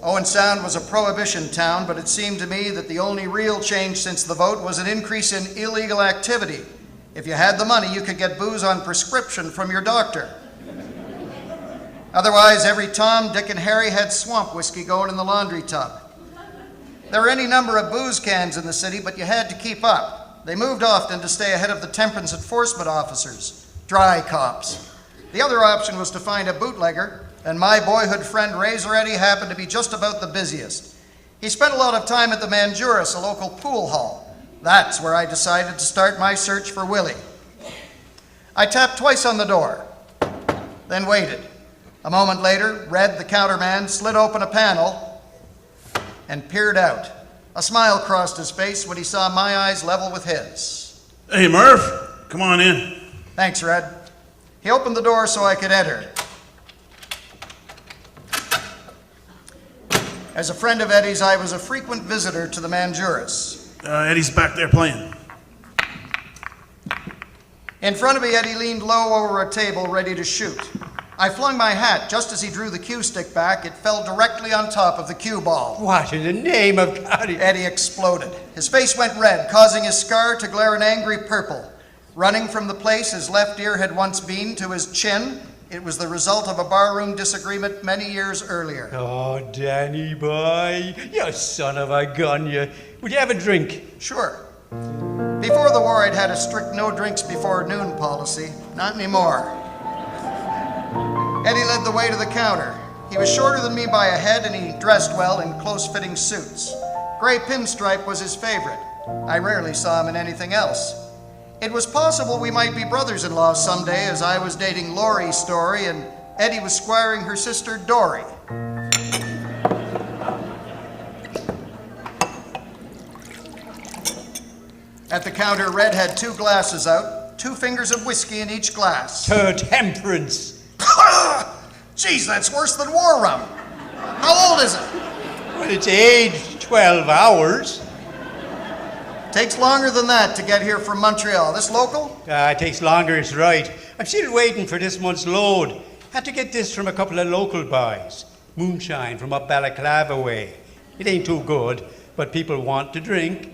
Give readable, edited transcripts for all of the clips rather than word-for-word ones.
Owen Sound was a prohibition town, but it seemed to me that the only real change since the vote was an increase in illegal activity. If you had the money, you could get booze on prescription from your doctor. Otherwise, every Tom, Dick, and Harry had swamp whiskey going in the laundry tub. There were any number of booze cans in the city, but you had to keep up. They moved often to stay ahead of the temperance enforcement officers, dry cops. The other option was to find a bootlegger, and my boyhood friend Razor Eddie happened to be just about the busiest. He spent a lot of time at the Manjuris, a local pool hall. That's where I decided to start my search for Willie. I tapped twice on the door, then waited. A moment later, Red, the counterman, slid open a panel and peered out. A smile crossed his face when he saw my eyes level with his. Hey, Murph, come on in. Thanks, Red. He opened the door so I could enter. As a friend of Eddie's, I was a frequent visitor to the Manjuris. Eddie's back there playing. In front of me, Eddie leaned low over a table, ready to shoot. I flung my hat. Just as he drew the cue stick back, it fell directly on top of the cue ball. What in the name of God? Eddie exploded. His face went red, causing his scar to glare an angry purple. Running from the place his left ear had once been to his chin, it was the result of a barroom disagreement many years earlier. Oh, Danny boy, you son of a gun, you. Would you have a drink? Sure. Before the war, I'd had a strict no drinks before noon policy. Not anymore. Eddie led the way to the counter. He was shorter than me by a head, and he dressed well in close-fitting suits. Gray pinstripe was his favorite. I rarely saw him in anything else. It was possible we might be brothers-in-law someday, as I was dating Laurie Story and Eddie was squiring her sister Dory. At the counter, Red had 2 glasses out, 2 fingers of whiskey in each glass. Temperance. Geez, that's worse than war rum. How old is it? Well, it's aged 12 hours. Takes longer than that to get here from Montreal. This local? It takes longer, it's right. I'm still waiting for this month's load. Had to get this from a couple of local boys. Moonshine from up Balaclava way. It ain't too good, but people want to drink.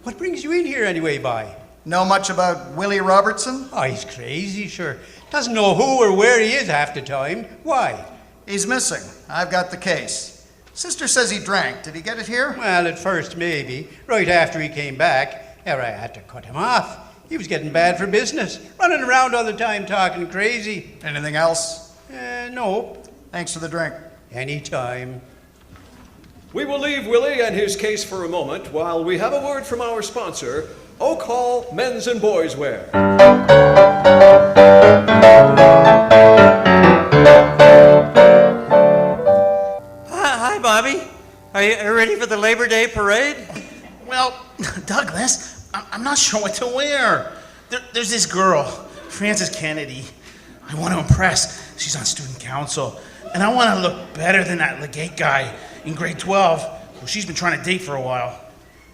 What brings you in here anyway, boy? Know much about Willie Robertson? Oh, he's crazy, sure. Doesn't know who or where he is half the time. Why? He's missing. I've got the case. Sister says he drank. Did he get it here? Well, at first, maybe. Right after he came back, I had to cut him off. He was getting bad for business. Running around all the time talking crazy. Anything else? No. Thanks for the drink. Anytime. We will leave Willie and his case for a moment while we have a word from our sponsor, Oak Hall Men's and Boys Wear. Hi, Bobby. Are you ready for the Labor Day parade? Well, Douglas, I'm not sure what to wear. There's this girl, Frances Kennedy. I want to impress. She's on student council. And I want to look better than that Legate guy in grade 12, who she's been trying to date for a while.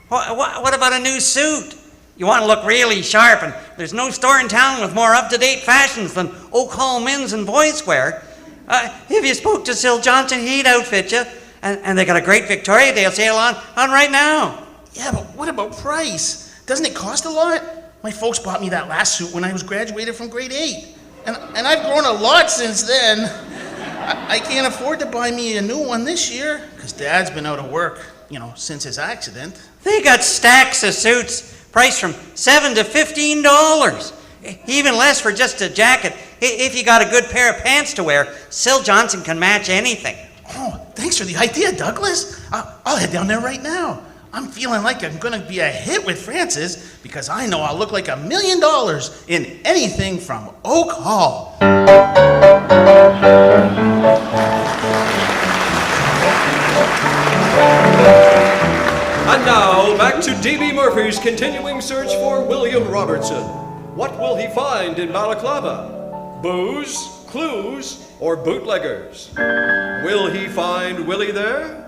What about a new suit? You want to look really sharp, and there's no store in town with more up-to-date fashions than Oak Hall Men's and Boys Wear. If you spoke to Sil Johnson, he'd outfit you. And they got a great Victoria Day sale on right now. Yeah, but what about price? Doesn't it cost a lot? My folks bought me that last suit when I was graduated from grade 8. And I've grown a lot since then. I can't afford to buy me a new one this year, because Dad's been out of work, since his accident. They got stacks of suits, priced from $7 to $15. Even less for just a jacket. If you got a good pair of pants to wear, Sil Johnson can match anything. Oh, thanks for the idea, Douglas. I'll head down there right now. I'm feeling like I'm going to be a hit with Frances, because I know I'll look like $1 million in anything from Oak Hall. And now, back to D.B. Murphy's continuing search for William Robertson. What will he find in Balaclava? Booze, clues, or bootleggers? Will he find Willie there?